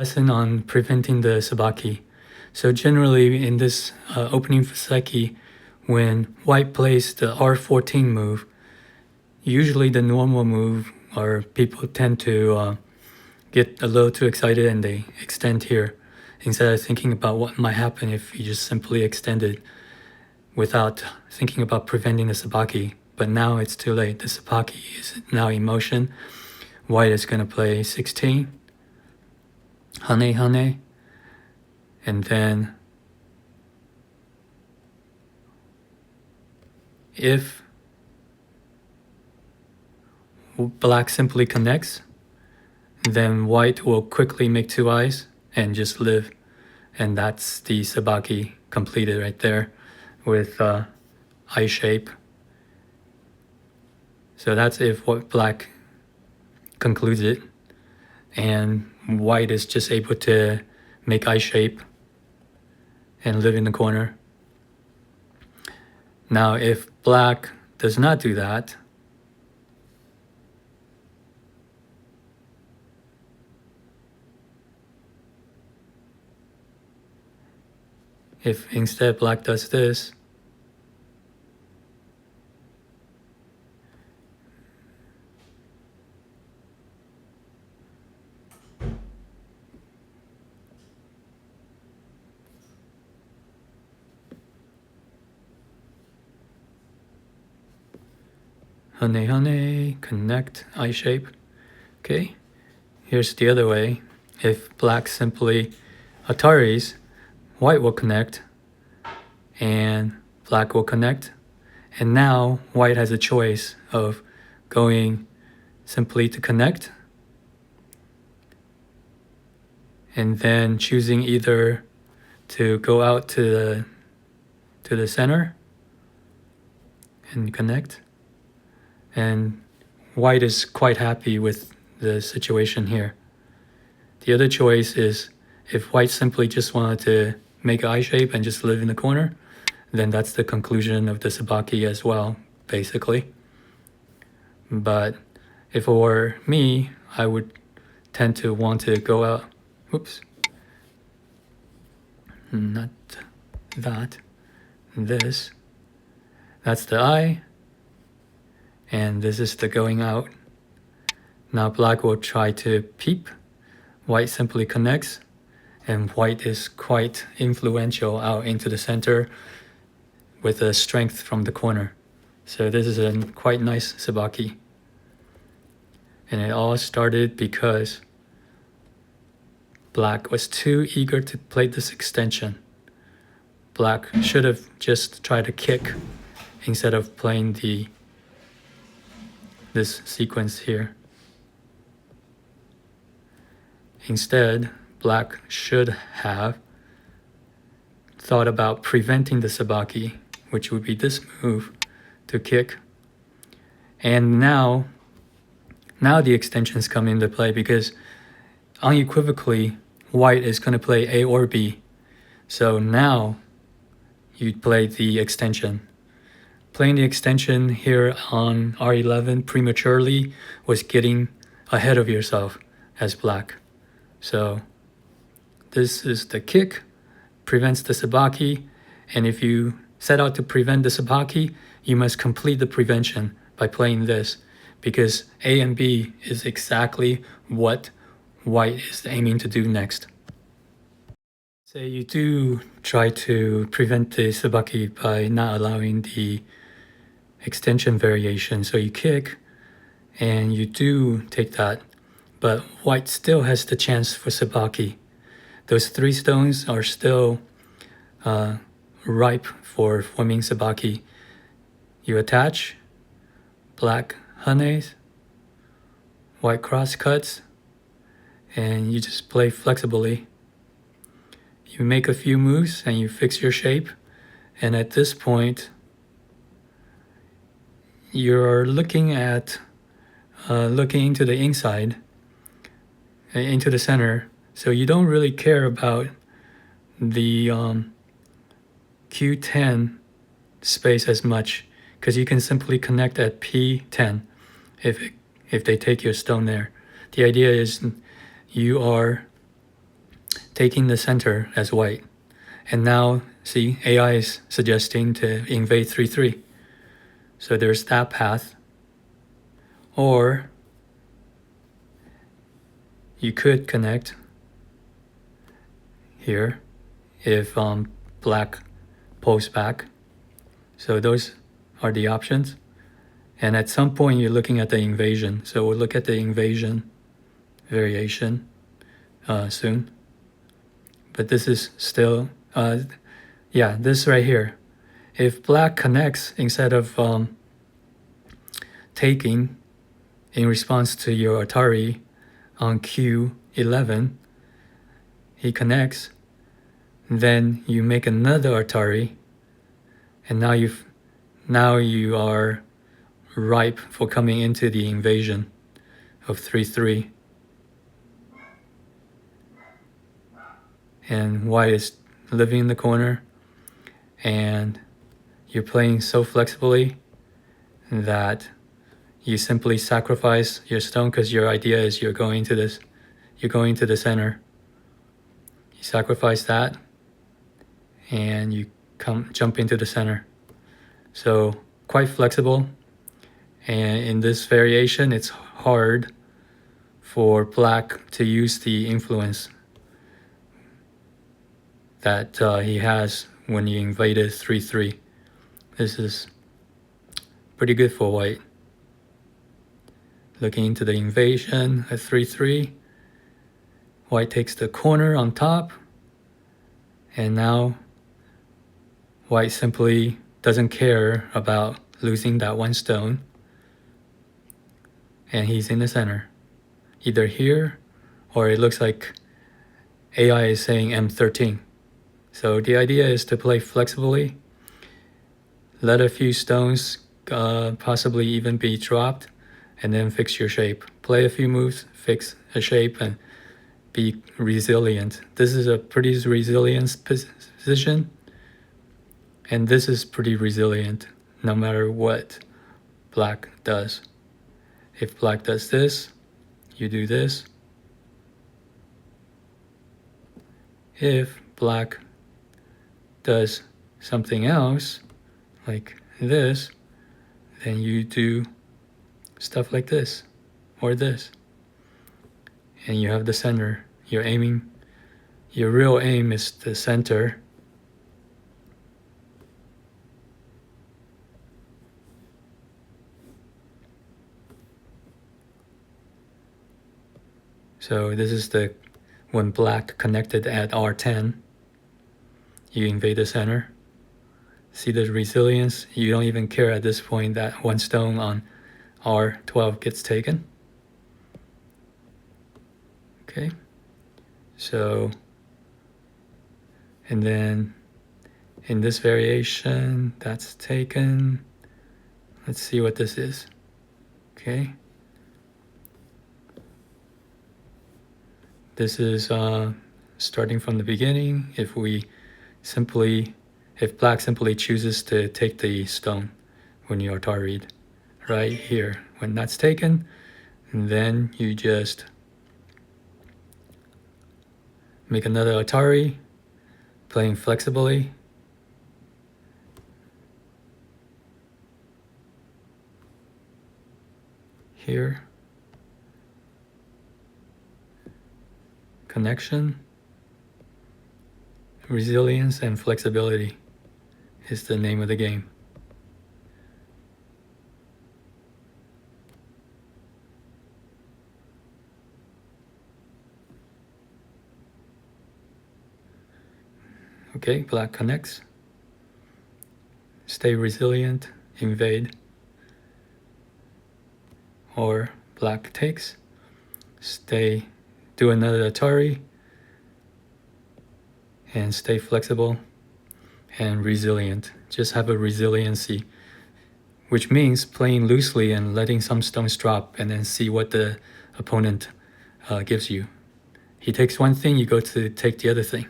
Lesson on preventing the sabaki. So generally in this opening Fuseki, when white plays the R14 move, usually the normal move or people tend to get a little too excited and they extend here instead of thinking about what might happen if you just simply extended without thinking about preventing the sabaki. But now it's too late. The sabaki is now in motion. White is going to play 16. Hane Hane, and then if black simply connects, then white will quickly make two eyes and just live, and that's the sabaki completed right there with eye shape. So that's if what black concludes it, and white is just able to make eye shape and live in the corner. Now if black does not do that, if instead black does this, Hane Hane, connect, eye shape. Okay, here's the other way. If black simply Ataris, white will connect and black will connect. And now white has a choice of going simply to connect and then choosing either to go out to the center and connect. And white is quite happy with the situation here. The other choice is if white simply just wanted to make an eye shape and just live in the corner, then that's the conclusion of the sabaki as well, basically. But if it were me, I would tend to want to go out, oops, not that, this, that's the eye, and this is the going out. Now black will try to peep, white simply connects, and white is quite influential out into the center with a strength from the corner. So this is a quite nice sabaki. And it all started because black was too eager to play this extension. Black should have just tried to kick instead of playing this sequence here. Instead, black should have thought about preventing the sabaki, which would be this move to kick. And now the extensions come into play because unequivocally white is going to play A or B. So now you play the extension. Playing the extension here on R11 prematurely was getting ahead of yourself as black. So this is the kick, prevents the sabaki, and if you set out to prevent the sabaki, you must complete the prevention by playing this, because A and B is exactly what white is aiming to do next. Say you do try to prevent the sabaki by not allowing the extension variation, so you kick and you do take that, but white still has the chance for sabaki. Those three stones are still ripe for forming sabaki. You attach, black hanes, white cross cuts, and you just play flexibly. You make a few moves and you fix your shape, and at this point you're looking into the inside, into the center, so you don't really care about the Q10 space as much, because you can simply connect at P10 if they take your stone there. The idea is you are taking the center as white. And now, see, AI is suggesting to invade 3-3. So there's that path. Or you could connect here if black pulls back. So those are the options. And at some point, you're looking at the invasion. So we'll look at the invasion variation soon. But this is still, this right here. If black connects instead of taking in response to your Atari on Q11, he connects, then you make another Atari, and now you are ripe for coming into the invasion of 3-3. And white is living in the corner, and you're playing so flexibly that you simply sacrifice your stone because your idea is you're going to the center. You sacrifice that, and you jump into the center. So quite flexible. And in this variation, it's hard for black to use the influence that he has when he invaded 3-3. This is pretty good for white. Looking into the invasion at 3-3, white takes the corner on top, and now white simply doesn't care about losing that one stone, and he's in the center, either here or it looks like AI is saying M13. So the idea is to play flexibly, let a few stones possibly even be dropped, and then fix your shape. Play a few moves, fix a shape, and be resilient. This is a pretty resilient position, and this is pretty resilient no matter what black does. If black does this, you do this. If black does something else, like this, then you do stuff like this or this. And you have the center. You're aiming, your real aim is the center. So this is when black connected at R10, you invade the center. See the resilience? You don't even care at this point that one stone on R12 gets taken. Okay, so, and then in this variation, that's taken. Let's see what this is. Okay. This is starting from the beginning. If black simply chooses to take the stone when you Atari right here, when that's taken, then you just make another Atari, playing flexibly. Here. Connection, resilience, and flexibility is the name of the game. Okay, black connects. Stay resilient, invade. Or black takes. Do another Atari, and stay flexible and resilient. Just have a resiliency, which means playing loosely and letting some stones drop and then see what the opponent gives you. He takes one thing, you go to take the other thing.